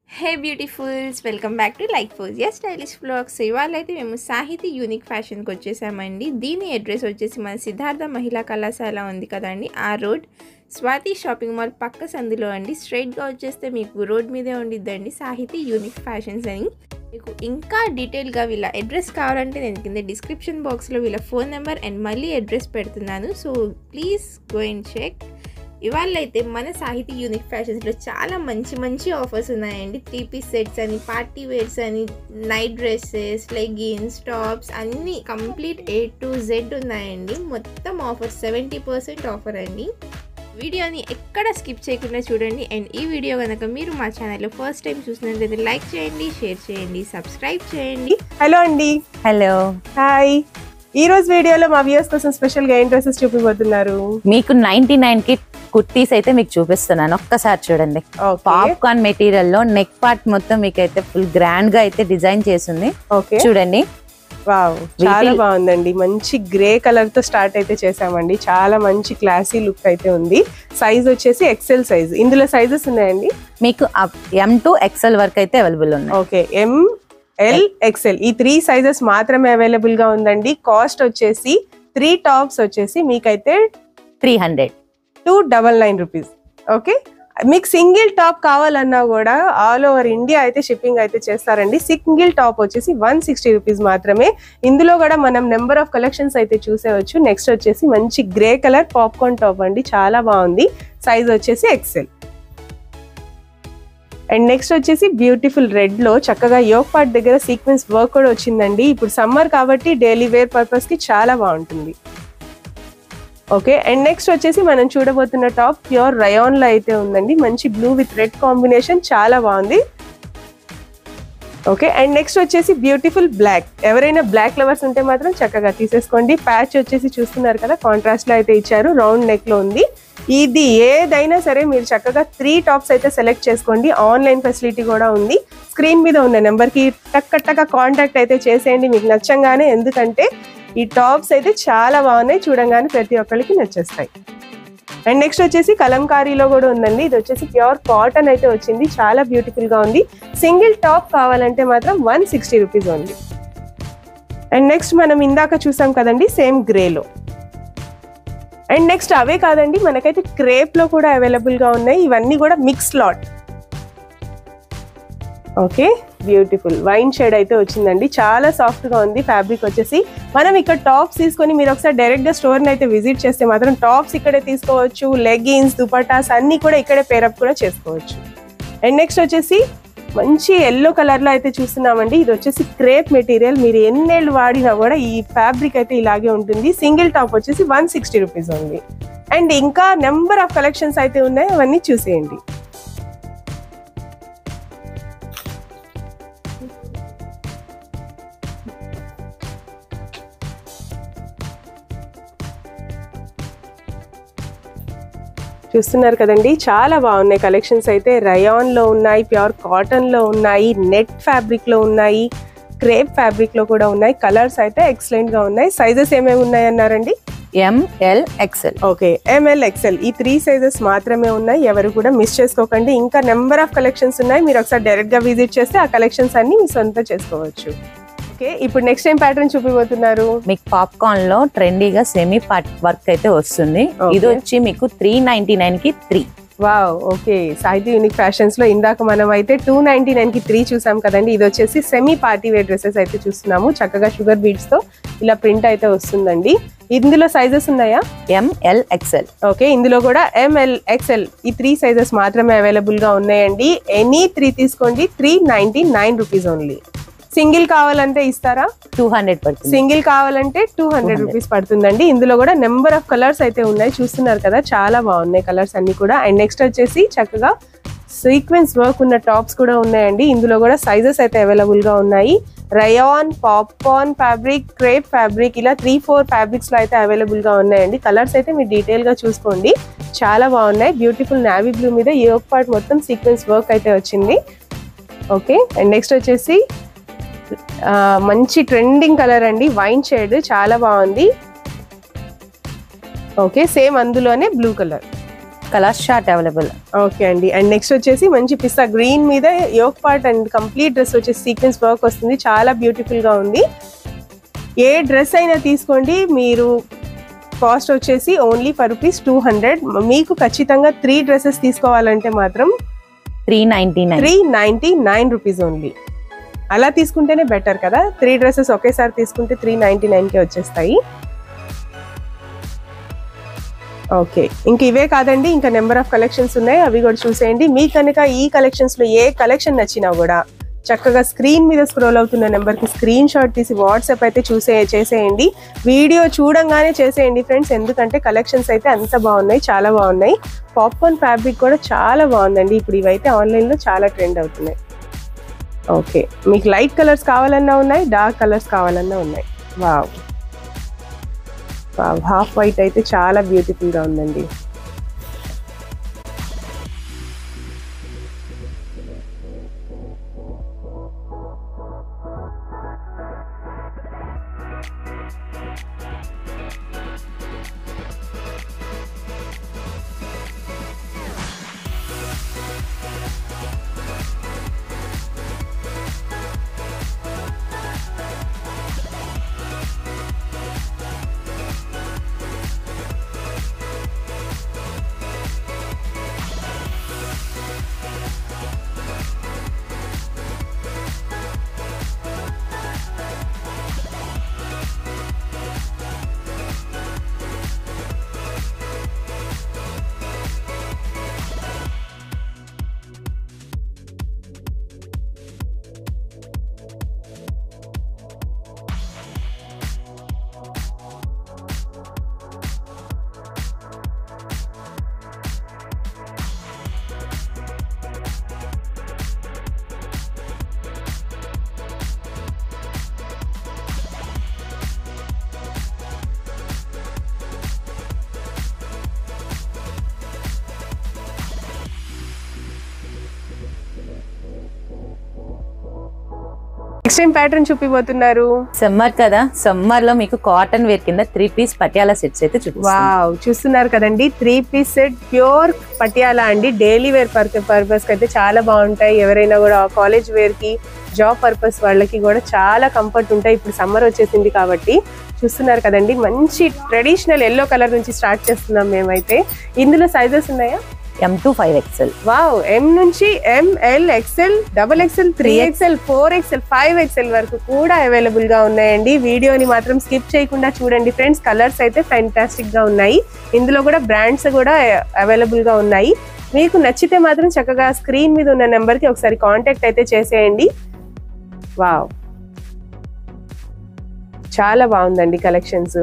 Hey beautifuls, welcome back to Like Fozia Stylish Vlogs. ఇవాళైతే మేము సాహితీ unique ఫ్యాషన్కి వచ్చేసామండి. దీని అడ్రస్ వచ్చేసి మన సిద్ధార్థ మహిళా కళాశాల ఉంది కదండి, ఆ రోడ్ స్వాతి షాపింగ్ మాల్ పక్క సందులో అండి. స్ట్రైట్గా వచ్చేస్తే మీకు రోడ్ మీదే ఉండిద్దండి సాహితీ యూనిక్ ఫ్యాషన్స్ అని. మీకు ఇంకా డీటెయిల్గా వీళ్ళ అడ్రస్ కావాలంటే నేను కింద డిస్క్రిప్షన్ బాక్స్లో వీళ్ళ ఫోన్ నెంబర్ అండ్ మళ్ళీ అడ్రస్ పెడుతున్నాను. So please go and check. ఇవాళ అయితే మన సాహితీ యూనిక్ ఫ్యాషన్స్లో చాలా మంచి ఆఫర్స్ ఉన్నాయండి. 3-piece సెట్స్ అని, పార్టీ వేర్స్ అని, నైట్ డ్రెస్సెస్, లెగ్గిన్స్, టాప్స్ అన్నీ కంప్లీట్ A to Z ఉన్నాయండి. మొత్తం ఆఫర్ 70% ఆఫర్ అండి. వీడియోని ఎక్కడ స్కిప్ చేయకుండా చూడండి. అండ్ ఈ వీడియో కనుక మీరు మా ఛానల్లో ఫస్ట్ టైం చూసినట్లయితే లైక్ చేయండి, షేర్ చేయండి, సబ్స్క్రైబ్ చేయండి. హలో అండి. Hello, hi. ఈ రోజు వీడియోలో మా వ్యూయర్స్ కోసం స్పెషల్ గా ఏం డ్రెస్సెస్ చూపిపోతున్నారు? మీకు 99 కి కుర్తీస్ అయితే మీకు చూపిస్తున్నాను, ఒక్కసారి చూడండి. పాప్కార్న్ మెటీరియల్ లో నెక్ పార్ట్ మొత్తం మీకు అయితే ఫుల్ గ్రాండ్ గా అయితే డిజైన్ చేసింది. చూడండి, వావ్, చాలా బాగుందండి. మంచి గ్రే కలర్ తో స్టార్ట్ అయితే చేసామండి. చాలా మంచి క్లాసీ లుక్ అయితే ఉంది. సైజ్ వచ్చేసి XL సైజ్. ఇందులో సైజెస్ ఉన్నాయండి మీకు M to XL వరకు అయితే అవైలబుల్ ఉన్నాయి. ఓకే, ML XL ఈ 3 సైజెస్ మాత్రమే అవైలబుల్ గా ఉందండి. కాస్ట్ వచ్చేసి 3 టాప్స్ వచ్చేసి మీకైతే 299 రూపీస్. ఓకే, మీకు సింగిల్ టాప్ కావాలన్నా కూడా ఆల్ ఓవర్ ఇండియా అయితే షిప్పింగ్ అయితే చేస్తారండి. సింగిల్ టాప్ వచ్చేసి 160 రూపీస్ మాత్రమే. ఇందులో కూడా మనం నెంబర్ ఆఫ్ కలెక్షన్స్ అయితే చూసేవచ్చు. నెక్స్ట్ వచ్చేసి మంచి గ్రే కలర్ పాప్కార్న్ టాప్ అండి, చాలా బాగుంది. సైజ్ వచ్చేసి XL. అండ్ నెక్స్ట్ వచ్చేసి బ్యూటిఫుల్ రెడ్ లో చక్కగా యోక్ పార్ట్ దగ్గర సీక్వెన్స్ వర్క్ కూడా వచ్చిందండి. ఇప్పుడు సమ్మర్ కాబట్టి డైలీ వేర్ పర్పస్ కి చాలా బాగుంటుంది. ఓకే, అండ్ నెక్స్ట్ వచ్చేసి మనం చూడబోతున్న టాప్ ప్యూర్ రయాన్ లో అయితే ఉందండి. మంచి బ్లూ విత్ రెడ్ కాంబినేషన్, చాలా బాగుంది. ఓకే, అండ్ నెక్స్ట్ వచ్చేసి బ్యూటిఫుల్ బ్లాక్. ఎవరైనా బ్లాక్ లవర్స్ ఉంటే మాత్రం చక్కగా తీసేసుకోండి. ప్యాచ్ వచ్చేసి చూస్తున్నారు కదా, కాంట్రాస్ట్ లో అయితే ఇచ్చారు, రౌండ్ నెక్ లో ఉంది. ఇది ఏదైనా సరే మీరు చక్కగా 3 టాప్స్ అయితే సెలెక్ట్ చేసుకోండి. ఆన్లైన్ ఫెసిలిటీ కూడా ఉంది. స్క్రీన్ మీద ఉన్న నెంబర్కి టక్క కాంటాక్ట్ అయితే చేసేయండి మీకు నచ్చంగానే. ఎందుకంటే ఈ టాప్స్ అయితే చాలా బాగున్నాయి, చూడంగానే ప్రతి ఒక్కరికి నచ్చేస్తాయి. అండ్ నెక్స్ట్ వచ్చేసి కలంకారీలో కూడా ఉందండి. ఇది వచ్చేసి ప్యూర్ కాటన్ అయితే వచ్చింది, చాలా బ్యూటిఫుల్ గా ఉంది. సింగిల్ టాప్ కావాలంటే మాత్రం 160 రూపీస్ ఉంది. అండ్ నెక్స్ట్ మనం ఇందాక చూసాం కదండి, సేమ్ గ్రేలో. అండ్ నెక్స్ట్ అవే కాదండి, మనకైతే క్రేప్ లో కూడా అవైలబుల్ గా ఉన్నాయి. ఇవన్నీ కూడా mix lot. Okay, beautiful wine shade అయితే వచ్చిందండి, చాలా సాఫ్ట్ గా ఉంది. ఫ్యాబ్రిక్ వచ్చేసి మనం ఇక్కడ టాప్స్ తీసుకొని మీరు ఒకసారి డైరెక్ట్ గా స్టోర్ అయితే విజిట్ చేస్తే మాత్రం టాప్స్ ఇక్కడే తీసుకోవచ్చు. లెగ్గిన్స్, దుపట్టాస్ అన్ని కూడా ఇక్కడే పేరప్ కూడా చేసుకోవచ్చు. అండ్ నెక్స్ట్ వచ్చేసి మంచి ఎల్లో కలర్ లో అయితే చూస్తున్నామండి. ఇది వచ్చేసి క్రేప్ మెటీరియల్. మీరు ఎన్నేళ్ళు వాడినా కూడా ఈ ఫ్యాబ్రిక్ అయితే ఇలాగే ఉంటుంది. సింగిల్ టాప్ వచ్చేసి 160 రూపీస్ ఉంది. అండ్ ఇంకా నెంబర్ ఆఫ్ కలెక్షన్స్ అయితే ఉన్నాయి, అవన్నీ చూసేయండి. చూస్తున్నారు కదండి, చాలా బాగున్నాయి కలెక్షన్స్ అయితే. రయాన్ లో ఉన్నాయి, ప్యూర్ కాటన్ లో ఉన్నాయి, నెట్ ఫ్యాబ్రిక్ లో ఉన్నాయి, క్రేప్ ఫ్యాబ్రిక్ లో కూడా ఉన్నాయి. కలర్స్ అయితే ఎక్సలెంట్ గా ఉన్నాయి. సైజెస్ ఏమేమి ఉన్నాయి అన్నారండి? ML XL. Okay, ML XL ఈ 3 సైజెస్ మాత్రమే ఉన్నాయి. ఎవరు కూడా మిస్ చేసుకోకండి. ఇంకా నెంబర్ ఆఫ్ కలెక్షన్స్ ఉన్నాయి. మీరు ఒకసారి డైరెక్ట్ గా విజిట్ చేస్తే ఆ కలెక్షన్స్ అన్ని మీ సొంత చేసుకోవచ్చు. ఓకే, ఇప్పుడు నెక్స్ట్ ఏం ప్యాటర్న్ చూపిపోతున్నారు? మీకు పాప్కార్న్ లో ట్రెండీగా సెమీ పార్ట్ వర్క్ అయితే వస్తుంది. ఇది వచ్చి మీకు 399 కి 3. Wow, okay. సాహితీ యూనిక్ ఫ్యాషన్స్ లో ఇందాక మనం అయితే 299 కి 3 చూసాం కదండి. ఇది వచ్చేసి సెమీ పార్టీ వేర్ డ్రెస్సెస్ అయితే చూస్తున్నాము. చక్కగా షుగర్ బీడ్స్ తో ఇలా ప్రింట్ అయితే వస్తుందండి. ఇందులో సైజెస్ ఉన్నాయా? ML XL. ఓకే, ఇందులో కూడా ML XL ఈ 3 సైజెస్ మాత్రమే అవైలబుల్ గా ఉన్నాయండి. ఎనీ 3 తీసుకోండి, 399 రూపీస్ ఓన్లీ. సింగిల్ కావాలంటే ఇస్తారా? 200 పడుతుంది. సింగిల్ కావాలంటే 200 రూపీస్ పడుతుందండి. ఇందులో కూడా నెంబర్ ఆఫ్ కలర్స్ అయితే ఉన్నాయి, చూస్తున్నారు కదా, చాలా బాగున్నాయి కలర్స్ అన్ని కూడా. అండ్ నెక్స్ట్ వచ్చేసి చక్కగా సీక్వెన్స్ వర్క్ ఉన్న టాప్స్ కూడా ఉన్నాయండి. ఇందులో కూడా సైజెస్ అయితే అవైలబుల్ గా ఉన్నాయి. Rayon, popcorn fabric, crepe fabric, ఇలా 3-4 ఫ్యాబ్రిక్స్ లో అయితే అవైలబుల్ గా ఉన్నాయండి. కలర్స్ అయితే మీరు డీటెయిల్ గా చూసుకోండి, చాలా బాగున్నాయి. బ్యూటిఫుల్ నావీ బ్లూ మీద యోక్ పార్ట్ మొత్తం సీక్వెన్స్ వర్క్ అయితే వచ్చింది. ఓకే, అండ్ నెక్స్ట్ వచ్చేసి మంచి ట్రెండింగ్ కలర్ అండి, వైన్ షేడ్, చాలా బాగుంది. ఓకే, సేమ్ అందులోనే blue colour. Colour short available. Okay అండి. అండ్ నెక్స్ట్ వచ్చేసి మంచి పిస్తా గ్రీన్ మీద yoke part and complete dress వచ్చేసి సీక్వెన్స్ వర్క్ వస్తుంది. చాలా బ్యూటిఫుల్ గా ఉంది. ఏ డ్రెస్ అయినా తీసుకోండి, మీరు కాస్ట్ వచ్చేసి ఓన్లీ ఫర్ ₹200. మీకు ఖచ్చితంగా 3 డ్రెస్సెస్ తీసుకోవాలంటే మాత్రం ₹399 ఓన్లీ. అలా తీసుకుంటేనే బెటర్ కదా. 3 డ్రెస్సెస్ ఒకేసారి తీసుకుంటే $399కే వచ్చేస్తాయి. ఓకే, ఇంక ఇవే కాదండి, ఇంకా నెంబర్ ఆఫ్ కలెక్షన్స్ ఉన్నాయి, అవి కూడా చూసేయండి. మీకు కనుక ఈ కలెక్షన్స్ లో ఏ కలెక్షన్ నచ్చినా కూడా చక్కగా స్క్రీన్ మీద స్క్రోల్ అవుతున్న నెంబర్కి స్క్రీన్ షాట్ తీసి వాట్సాప్ అయితే చేసేయండి. వీడియో చూడంగానే చేసేయండి ఫ్రెండ్స్, ఎందుకంటే కలెక్షన్స్ అయితే అంత బాగున్నాయి, చాలా బాగున్నాయి. పాప్కార్న్ ఫ్యాబ్రిక్ కూడా చాలా బాగుందండి. ఇప్పుడు ఇవైతే ఆన్లైన్లో చాలా ట్రెండ్ అవుతున్నాయి. ఓకే, మీకు లైట్ కలర్స్ కావాలన్నా ఉన్నాయి, డార్క్ కలర్స్ కావాలన్నా ఉన్నాయి. వావ్, హాఫ్ వైట్ అయితే చాలా బ్యూటిఫుల్గా ఉందండి. నెక్స్ట్ టైం ప్యాటర్న్ చూపిపోతున్నారు. సమ్మర్ కదా, సమ్మర్ లో మీకు కాటన్ వేర్ కింద 3 పీస్ పటియాలా సెట్స్ అయితే వావ్, చూస్తున్నారు కదండి. 3 పీస్ సెట్ ప్యూర్ పటియాలా అండి. డైలీ వేర్ పర్పస్ కి అయితే చాలా బాగుంటాయి. ఎవరైనా కూడా కాలేజ్ వేర్ కి, జాబ్ పర్పస్ వాళ్ళకి కూడా చాలా కంఫర్ట్ ఉంటాయి. ఇప్పుడు సమ్మర్ వచ్చేసింది కాబట్టి చూస్తున్నారు కదండి. మంచి ట్రెడిషనల్ ఎల్లో కలర్ నుంచి స్టార్ట్ చేస్తున్నాం మేమైతే. ఇందులో సైజెస్ ఉన్నాయా? M to 5XL. Wow, M నుంచి ML, XL, XXL, 3XL, 4XL, 5XL వరకు కూడా అవైలబుల్ గా ఉన్నాయండి. వీడియోని మాత్రం స్కిప్ చేయకుండా చూడండి ఫ్రెండ్స్. కలర్స్ అయితే ఫ్యాంటాస్టిక్ గా ఉన్నాయి. ఇందులో కూడా బ్రాండ్స్ కూడా అవైలబుల్ గా ఉన్నాయి. మీకు నచ్చితే మాత్రం చక్కగా స్క్రీన్ మీద ఉన్న నెంబర్ కి ఒకసారి కాంటాక్ట్ అయితే చేసేయండి. వావ్, చాలా బాగుందండి కలెక్షన్స్.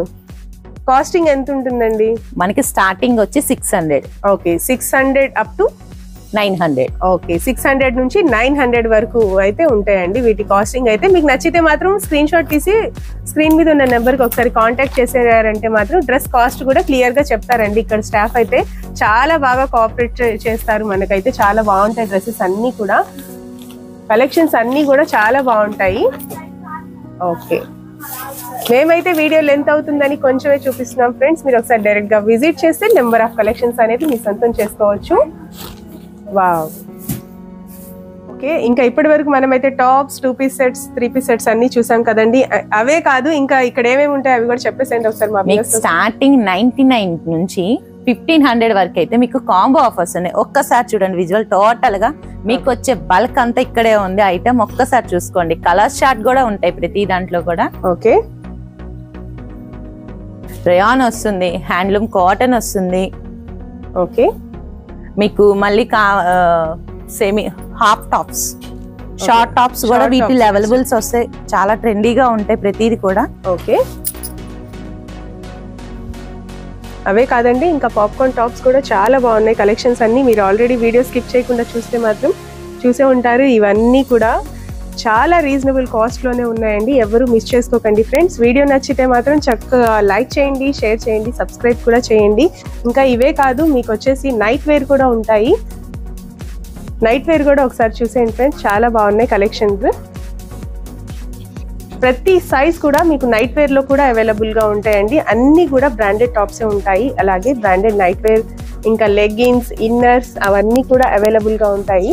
కాస్టింగ్ ఎంత ఉంటుందండి? మనకి స్టార్టింగ్ వచ్చి 600. Okay, 600 up to 900. ఓకే, 600 నుంచి 900 వరకు అయితే ఉంటాయండి వీటి కాస్టింగ్. అయితే మీకు నచ్చితే మాత్రం స్క్రీన్ షాట్ తీసి స్క్రీన్ మీద ఉన్న నెంబర్కి ఒకసారి కాంటాక్ట్ చేసారంటే మాత్రం డ్రెస్ కాస్ట్ కూడా క్లియర్ గా చెప్తారండి. ఇక్కడ స్టాఫ్ అయితే చాలా బాగా కోఆపరేట్ చేస్తారు. మనకైతే చాలా బాగుంటాయి డ్రెస్సెస్ అన్ని కూడా. కలెక్షన్స్ అన్ని కూడా చాలా బాగుంటాయి. ఓకే, మేమైతే వీడియో లెంత్ అవుతుందని కొంచెమే చూపిస్తున్నాం ఫ్రెండ్స్. మీరు ఒకసారి డైరెక్ట్ గా విజిట్ చేస్తే నెంబర్ ఆఫ్ కలెక్షన్స్ అనేది మీ సొంతం చేసుకోవచ్చు. వావ్, ఓకే, ఇంకా ఇప్పటి వరకు మనమైతే tops, 2 piece sets, 3 piece sets అన్ని చూసాం కదండి. అవే కాదు, ఇంకా ఇక్కడ ఏమేమి ఉంటాయి అవి కూడా చెప్పేసేయండి ఒకసారి. మా స్టార్టింగ్ 99 నుంచి 1500 వరకు అయితే మీకు కాంబో ఆఫర్స్ ఉన్నాయి. ఒక్కసారి చూడండి విజువల్. టోటల్ గా మీకు వచ్చే బల్క్ అంతా ఇక్కడే ఉంది ఐటమ్. ఒక్కసారి చూసుకోండి. కలర్ చార్ట్ కూడా ఉంటాయి ప్రతి దాంట్లో కూడా. ఓకే, రేయాన్ వస్తుంది, హ్యాండ్లూమ్ కాటన్ వస్తుంది. ఓకే, మీకు మళ్ళీ semi half tops, short tops కూడా వీటిలో అవైలబుల్స్ వస్తాయి. చాలా ట్రెండీగా ఉంటాయి ప్రతిది కూడా. ఓకే, అవే కాదండి, ఇంకా పాప్కార్న్ టాప్స్ కూడా చాలా బాగున్నాయి కలెక్షన్స్ అన్ని. మీరు ఆల్రెడీ వీడియో స్కిప్ చేయకుండా చూస్తే మాత్రం చూసే ఉంటారు. ఇవన్నీ కూడా చాలా రీజనబుల్ కాస్ట్ లోనే ఉన్నాయండి. ఎవరు మిస్ చేసుకోకండి ఫ్రెండ్స్. వీడియో నచ్చితే మాత్రం చక్కగా లైక్ చేయండి, షేర్ చేయండి, సబ్స్క్రైబ్ కూడా చేయండి. ఇంకా ఇవే కాదు, మీకు వచ్చేసి నైట్ వేర్ కూడా ఉంటాయి. నైట్ వేర్ కూడా ఒకసారి చూసేయండి ఫ్రెండ్స్, చాలా బాగున్నాయి కలెక్షన్స్. ప్రతి సైజ్ కూడా మీకు నైట్ వేర్ లో కూడా అవైలబుల్ గా ఉంటాయండి. అన్ని కూడా బ్రాండెడ్ టాప్సే ఉంటాయి. అలాగే బ్రాండెడ్ నైట్ వేర్ ఇంకా లెగ్గిన్స్, ఇన్నర్స్ అవన్నీ కూడా అవైలబుల్ గా ఉంటాయి.